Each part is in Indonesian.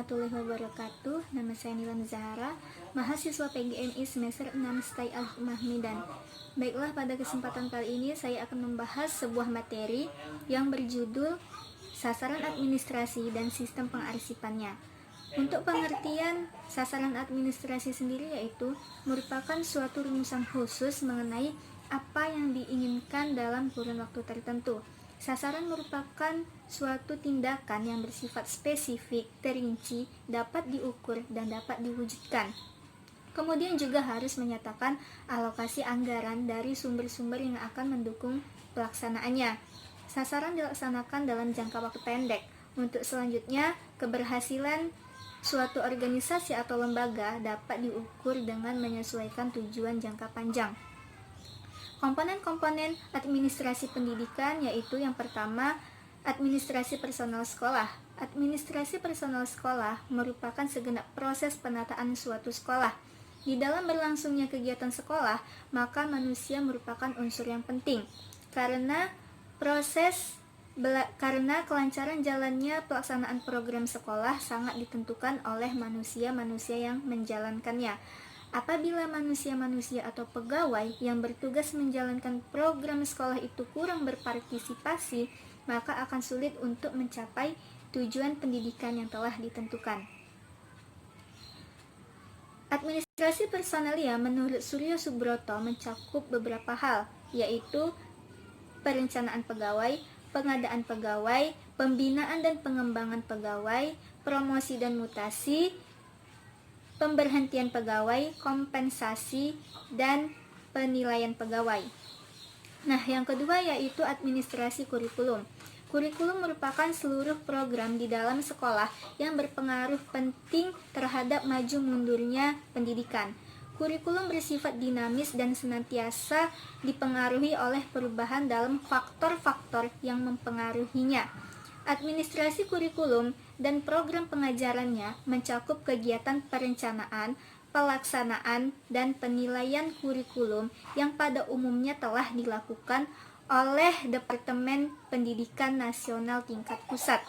warahmatullahi wabarakatuh. Nama saya Nilan Zahara, mahasiswa PGMI semester 6 STAI Al-Hikmah Medan. Baiklah, pada kesempatan kali ini saya akan membahas sebuah materi yang berjudul Sasaran Administrasi dan Sistem Pengarsipannya. Untuk pengertian sasaran administrasi sendiri yaitu merupakan suatu rumusan khusus mengenai apa yang diinginkan dalam kurun waktu tertentu. Sasaran merupakan suatu tindakan yang bersifat spesifik, terinci, dapat diukur, dan dapat diwujudkan. Kemudian juga harus menyatakan alokasi anggaran dari sumber-sumber yang akan mendukung pelaksanaannya. Sasaran dilaksanakan dalam jangka waktu pendek. Untuk selanjutnya, keberhasilan suatu organisasi atau lembaga dapat diukur dengan menyesuaikan tujuan jangka panjang. Komponen-komponen administrasi pendidikan yaitu yang pertama, administrasi personal sekolah. Administrasi personal sekolah merupakan segenap proses penataan suatu sekolah. Di dalam berlangsungnya kegiatan sekolah, maka manusia merupakan unsur yang penting. Karena kelancaran jalannya pelaksanaan program sekolah sangat ditentukan oleh manusia-manusia yang menjalankannya. Apabila manusia-manusia atau pegawai yang bertugas menjalankan program sekolah itu kurang berpartisipasi, maka akan sulit untuk mencapai tujuan pendidikan yang telah ditentukan. Administrasi personalia menurut Suryo Subroto mencakup beberapa hal, yaitu perencanaan pegawai, pengadaan pegawai, pembinaan dan pengembangan pegawai, promosi dan mutasi, pemberhentian pegawai, kompensasi, dan penilaian pegawai. Nah, yang kedua yaitu administrasi kurikulum. Kurikulum merupakan seluruh program di dalam sekolah yang berpengaruh penting terhadap maju mundurnya pendidikan. Kurikulum bersifat dinamis dan senantiasa dipengaruhi oleh perubahan dalam faktor-faktor yang mempengaruhinya. Administrasi kurikulum dan program pengajarannya mencakup kegiatan perencanaan, pelaksanaan, dan penilaian kurikulum yang pada umumnya telah dilakukan oleh Departemen Pendidikan Nasional tingkat pusat.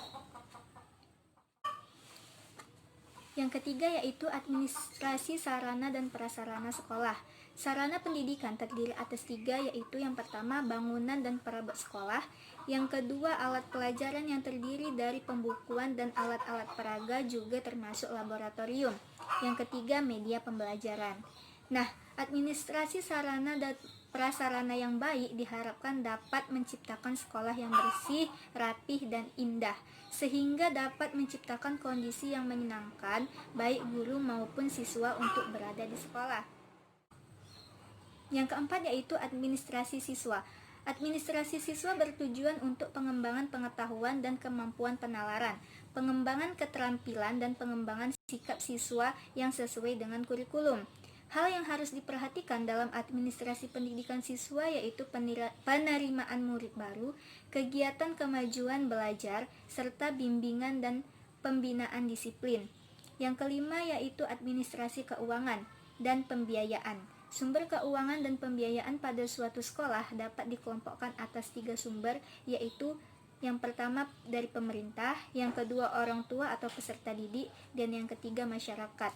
Yang ketiga yaitu administrasi sarana dan prasarana sekolah. Sarana pendidikan terdiri atas 3, yaitu yang pertama bangunan dan perabot sekolah, yang kedua alat pelajaran yang terdiri dari pembukuan dan alat-alat peraga juga termasuk laboratorium, yang ketiga media pembelajaran. Nah, administrasi sarana dan prasarana yang baik diharapkan dapat menciptakan sekolah yang bersih, rapih, dan indah, sehingga dapat menciptakan kondisi yang menyenangkan baik guru maupun siswa untuk berada di sekolah. Yang keempat yaitu administrasi siswa. Administrasi siswa bertujuan untuk pengembangan pengetahuan dan kemampuan penalaran, pengembangan keterampilan dan pengembangan sikap siswa yang sesuai dengan kurikulum. Hal yang harus diperhatikan dalam administrasi pendidikan siswa yaitu penerimaan murid baru, kegiatan kemajuan belajar, serta bimbingan dan pembinaan disiplin. Yang kelima yaitu administrasi keuangan dan pembiayaan. Sumber keuangan dan pembiayaan pada suatu sekolah dapat dikelompokkan atas 3 sumber, yaitu yang pertama dari pemerintah, yang kedua orang tua atau peserta didik, dan yang ketiga masyarakat.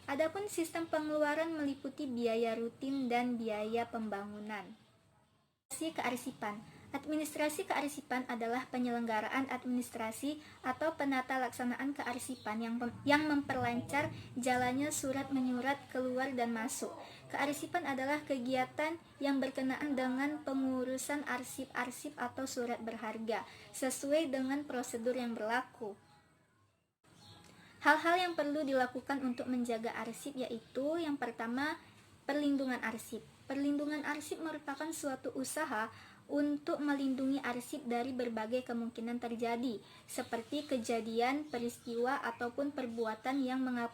Adapun sistem pengeluaran meliputi biaya rutin dan biaya pembangunan. Kearsipan. Administrasi kearsipan adalah penyelenggaraan administrasi atau penata laksanaan kearsipan yang memperlancar jalannya surat menyurat keluar dan masuk. Kearsipan adalah kegiatan yang berkenaan dengan pengurusan arsip-arsip atau surat berharga sesuai dengan prosedur yang berlaku. Hal-hal yang perlu dilakukan untuk menjaga arsip yaitu yang pertama, perlindungan arsip. Perlindungan arsip merupakan suatu usaha untuk melindungi arsip dari berbagai kemungkinan terjadi, seperti kejadian, peristiwa, ataupun perbuatan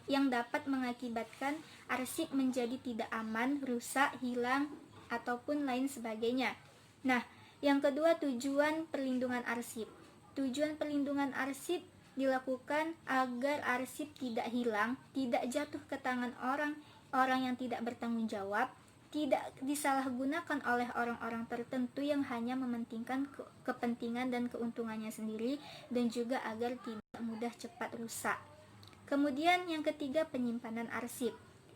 yang dapat mengakibatkan arsip menjadi tidak aman, rusak, hilang, ataupun lain sebagainya. Nah, yang kedua tujuan perlindungan arsip. Tujuan perlindungan arsip dilakukan agar arsip tidak hilang, tidak jatuh ke tangan orang yang tidak bertanggung jawab, tidak disalahgunakan oleh orang-orang tertentu yang hanya mementingkan kepentingan dan keuntungannya sendiri, dan juga agar tidak mudah cepat rusak. Kemudian yang ketiga, penyimpanan arsip.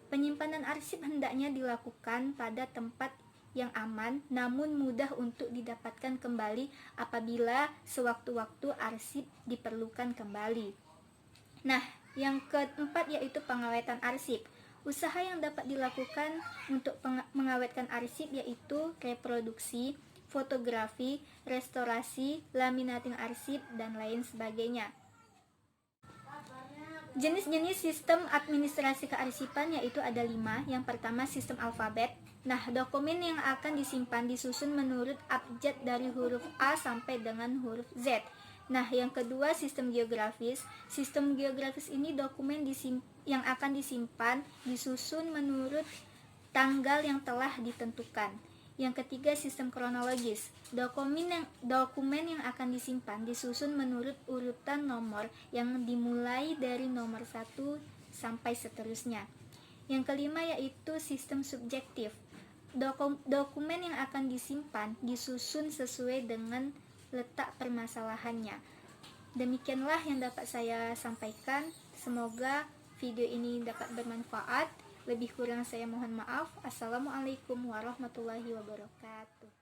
Penyimpanan arsip hendaknya dilakukan pada tempat yang aman namun mudah untuk didapatkan kembali apabila sewaktu-waktu arsip diperlukan kembali. Nah, yang keempat yaitu pengawetan arsip. Usaha yang dapat dilakukan untuk mengawetkan arsip yaitu reproduksi, fotografi, restorasi, laminating arsip, dan lain sebagainya. Jenis-jenis sistem administrasi kearsipan yaitu ada 5. Yang pertama, sistem alfabet. Nah, dokumen yang akan disimpan disusun menurut abjad dari huruf A sampai dengan huruf Z. Nah, yang kedua, sistem geografis. Sistem geografis ini dokumen yang akan disimpan disusun menurut tanggal yang telah ditentukan. Yang ketiga, sistem kronologis. Dokumen yang akan disimpan disusun menurut urutan nomor yang dimulai dari nomor 1 sampai seterusnya. Yang kelima yaitu sistem subjektif. Dokumen yang akan disimpan disusun sesuai dengan letak permasalahannya. Demikianlah yang dapat saya sampaikan. Semoga video ini dapat bermanfaat. Lebih kurang saya mohon maaf. Assalamualaikum warahmatullahi wabarakatuh.